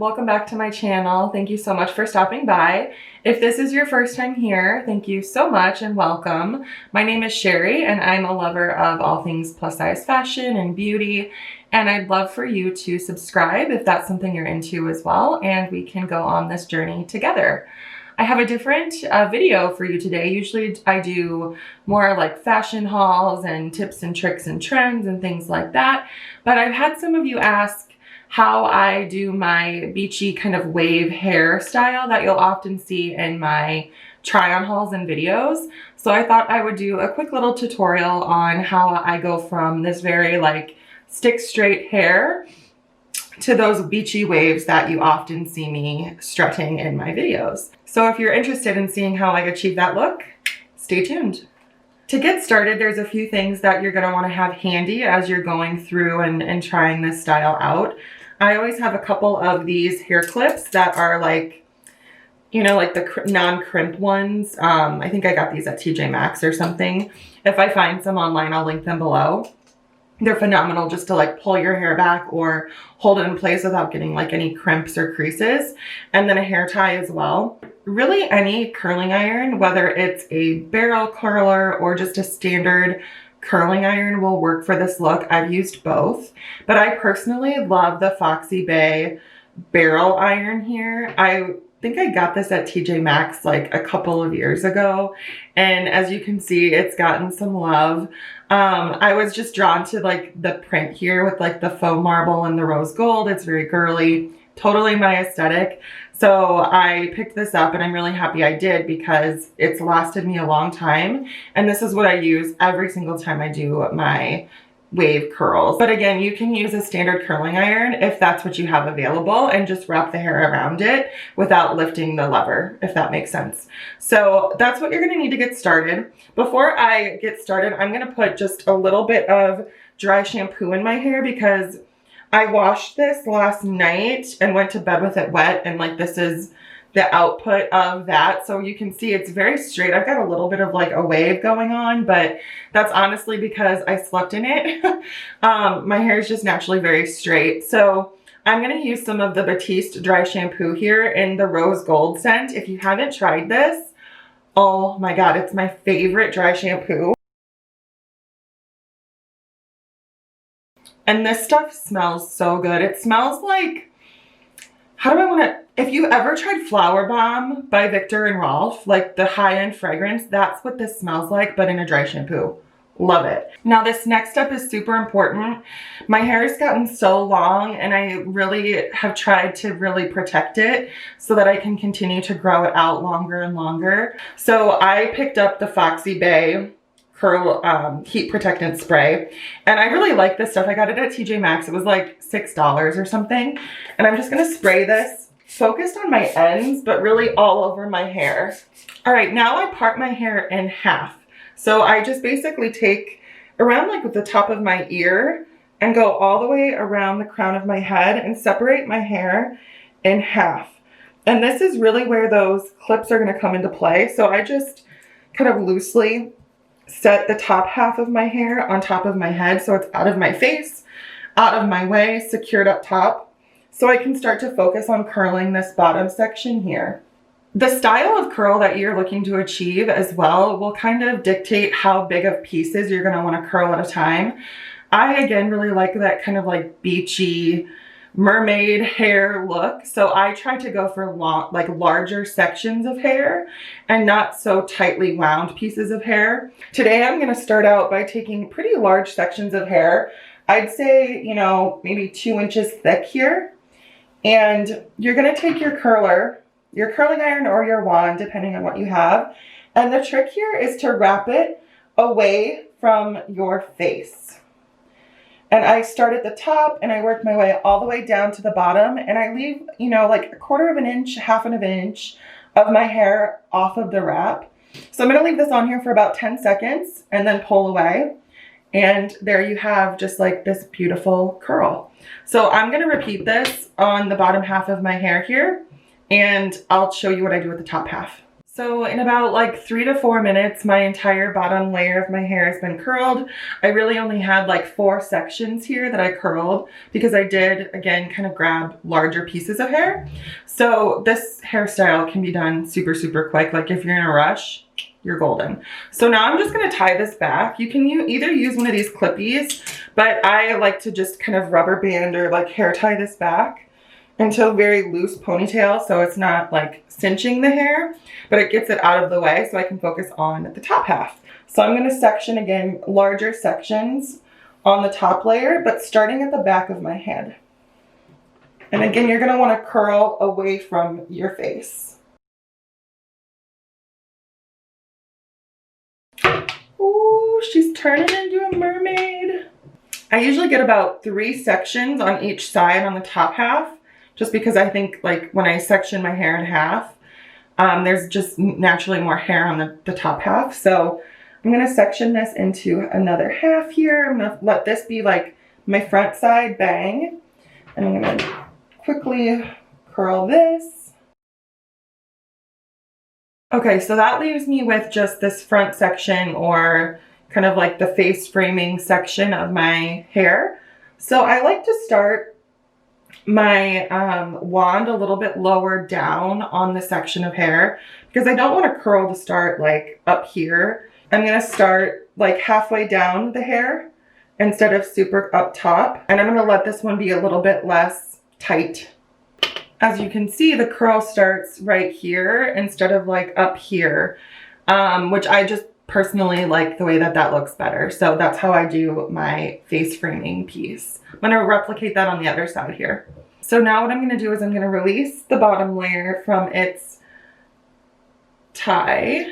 welcome back to my channel. Thank you so much for stopping by. If this is your first time here, thank you so much and welcome. My name is Sherry and I'm a lover of all things plus size fashion and beauty, and I'd love for you to subscribe if that's something you're into as well, and we can go on this journey together. I have a different video for you today. Usually I do more like fashion hauls and tips and tricks and trends and things like that, but I've had some of you ask how I do my beachy kind of wave hairstyle that you'll often see in my try on hauls and videos. So I thought I would do a quick little tutorial on how I go from this very like stick straight hair to those beachy waves that you often see me strutting in my videos. So if you're interested in seeing how I achieve that look, stay tuned. To get started, there's a few things that you're going to want to have handy as you're going through and trying this style out. I always have a couple of these hair clips that are like, you know, like the non-crimp ones. I think I got these at TJ Maxx or something. If I find some online, I'll link them below. They're phenomenal just to like pull your hair back or hold it in place without getting like any crimps or creases. And then a hair tie as well. Really any curling iron, whether it's a barrel curler or just a standard curling iron, will work for this look. I've used both, but I personally love the Foxy Bay barrel iron here. I think I got this at TJ Maxx like a couple of years ago, and as you can see, it's gotten some love. I was just drawn to like the print here with like the faux marble and the rose gold. It's very girly, totally my aesthetic. So I picked this up and I'm really happy I did because it's lasted me a long time. And this is what I use every single time I do my wave curls. But again, you can use a standard curling iron if that's what you have available and just wrap the hair around it without lifting the lever, if that makes sense. So that's what you're gonna need to get started. Before I get started, I'm gonna put just a little bit of dry shampoo in my hair because I washed this last night and went to bed with it wet, and like this is the output of that. So you can see it's very straight. I've got a little bit of like a wave going on, but that's honestly because I slept in it. My hair is just naturally very straight. So I'm gonna use some of the Batiste dry shampoo here in the rose gold scent. If you haven't tried this, oh my God, it's my favorite dry shampoo. And this stuff smells so good. It smells like, how do I want to, if you ever tried Flower Bomb by Viktor and Rolf, like the high-end fragrance, that's what this smells like, but in a dry shampoo. Love it. Now this next step is super important. My hair has gotten so long and I really have tried to really protect it so that I can continue to grow it out longer and longer. So I picked up the Foxy Bay curl heat protectant spray, and I really like this stuff. I got it at TJ Maxx. It was like $6 or something, and I'm just gonna spray this focused on my ends but really all over my hair. All right, now I part my hair in half. So I just basically take around like with the top of my ear and go all the way around the crown of my head and separate my hair in half. And this is really where those clips are gonna come into play. So I just kind of loosely set the top half of my hair on top of my head so it's out of my face, out of my way, secured up top, so I can start to focus on curling this bottom section here. The style of curl that you're looking to achieve as well will kind of dictate how big of pieces you're going to want to curl at a time. I, again, really like that kind of like beachy mermaid hair look. So I try to go for long, like larger sections of hair and not so tightly wound pieces of hair. Today, I'm going to start out by taking pretty large sections of hair. I'd say, you know, maybe 2 inches thick here. And you're going to take your curler, your curling iron or your wand, depending on what you have. And the trick here is to wrap it away from your face. And I start at the top and I work my way all the way down to the bottom, and I leave, you know, like 1/4 of an inch, 1/2 of an inch of my hair off of the wrap. So I'm going to leave this on here for about 10 seconds and then pull away. And there you have just like this beautiful curl. So I'm going to repeat this on the bottom half of my hair here, and I'll show you what I do with the top half. So in about like 3 to 4 minutes, my entire bottom layer of my hair has been curled. I really only had like 4 sections here that I curled because I did, again, kind of grab larger pieces of hair. So this hairstyle can be done super, super quick. Like if you're in a rush, you're golden. So now I'm just gonna tie this back. You can either use one of these clippies, but I like to just kind of rubber band or like hair tie this back into a very loose ponytail, so it's not like cinching the hair, but it gets it out of the way so I can focus on the top half. So I'm going to section again, larger sections on the top layer, but starting at the back of my head. And again, you're going to want to curl away from your face. Ooh, she's turning into a mermaid. I usually get about 3 sections on each side on the top half, just because I think like when I section my hair in half, there's just naturally more hair on the top half. So I'm going to section this into another half here. I'm going to let this be like my front side, bang. And I'm going to quickly curl this. Okay, so that leaves me with just this front section, or kind of like the face framing section of my hair. So I like to start my wand a little bit lower down on the section of hair because I don't want to curl to start like up here. I'm going to start like halfway down the hair instead of super up top. And I'm going to let this one be a little bit less tight. As you can see, the curl starts right here instead of like up here, which I just personally like the way that that looks better. So that's how I do my face framing piece. I'm going to replicate that on the other side here. So now what I'm going to do is I'm going to release the bottom layer from its tie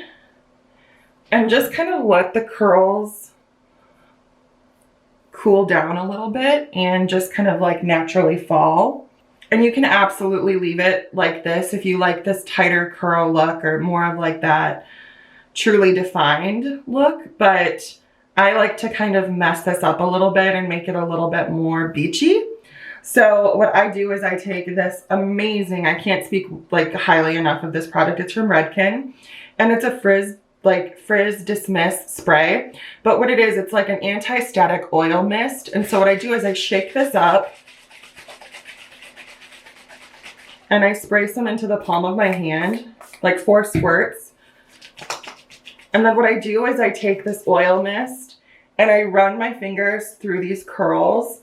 and just kind of let the curls cool down a little bit and just kind of like naturally fall. And you can absolutely leave it like this if you like this tighter curl look or more of like that truly defined look, but I like to kind of mess this up a little bit and make it a little bit more beachy. So what I do is I take this amazing, I can't speak like highly enough of this product. It's from Redken, and it's a frizz dismiss spray. But what it is, it's like an anti-static oil mist. And so what I do is I shake this up and I spray some into the palm of my hand, like 4 squirts. And then what I do is I take this oil mist and I run my fingers through these curls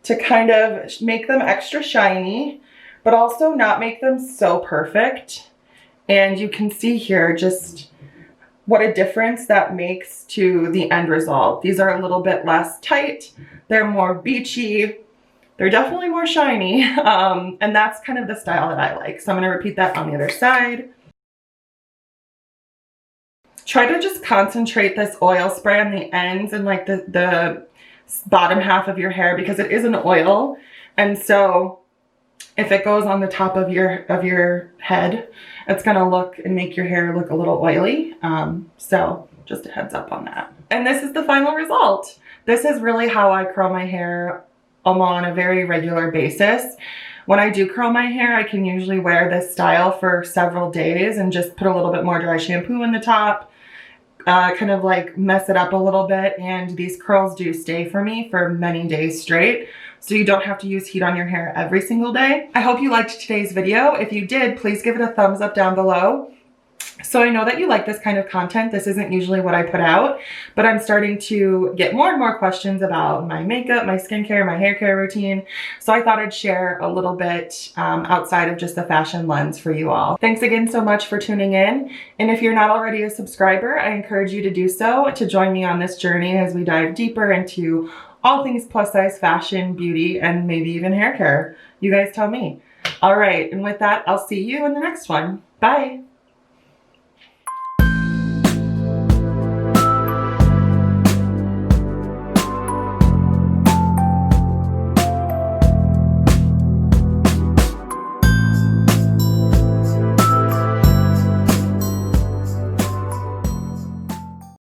to kind of make them extra shiny, but also not make them so perfect. And you can see here just what a difference that makes to the end result. These are a little bit less tight. They're more beachy. They're definitely more shiny. And that's kind of the style that I like. So I'm going to repeat that on the other side. Try to just concentrate this oil spray on the ends and like the bottom half of your hair because it is an oil. And so if it goes on the top of your head, it's gonna look and make your hair look a little oily. So just a heads up on that. And this is the final result. This is really how I curl my hair on a very regular basis. When I do curl my hair, I can usually wear this style for several days and just put a little bit more dry shampoo in the top, kind of like mess it up a little bit. And these curls do stay for me for many days straight. So you don't have to use heat on your hair every single day. I hope you liked today's video. If you did, please give it a thumbs up down below. So I know that you like this kind of content. This isn't usually what I put out, but I'm starting to get more and more questions about my makeup, my skincare, my hair care routine. So I thought I'd share a little bit outside of just the fashion lens for you all. Thanks again so much for tuning in. And if you're not already a subscriber, I encourage you to do so to join me on this journey as we dive deeper into all things plus size fashion, beauty, and maybe even hair care. You guys tell me. All right, and with that, I'll see you in the next one. Bye.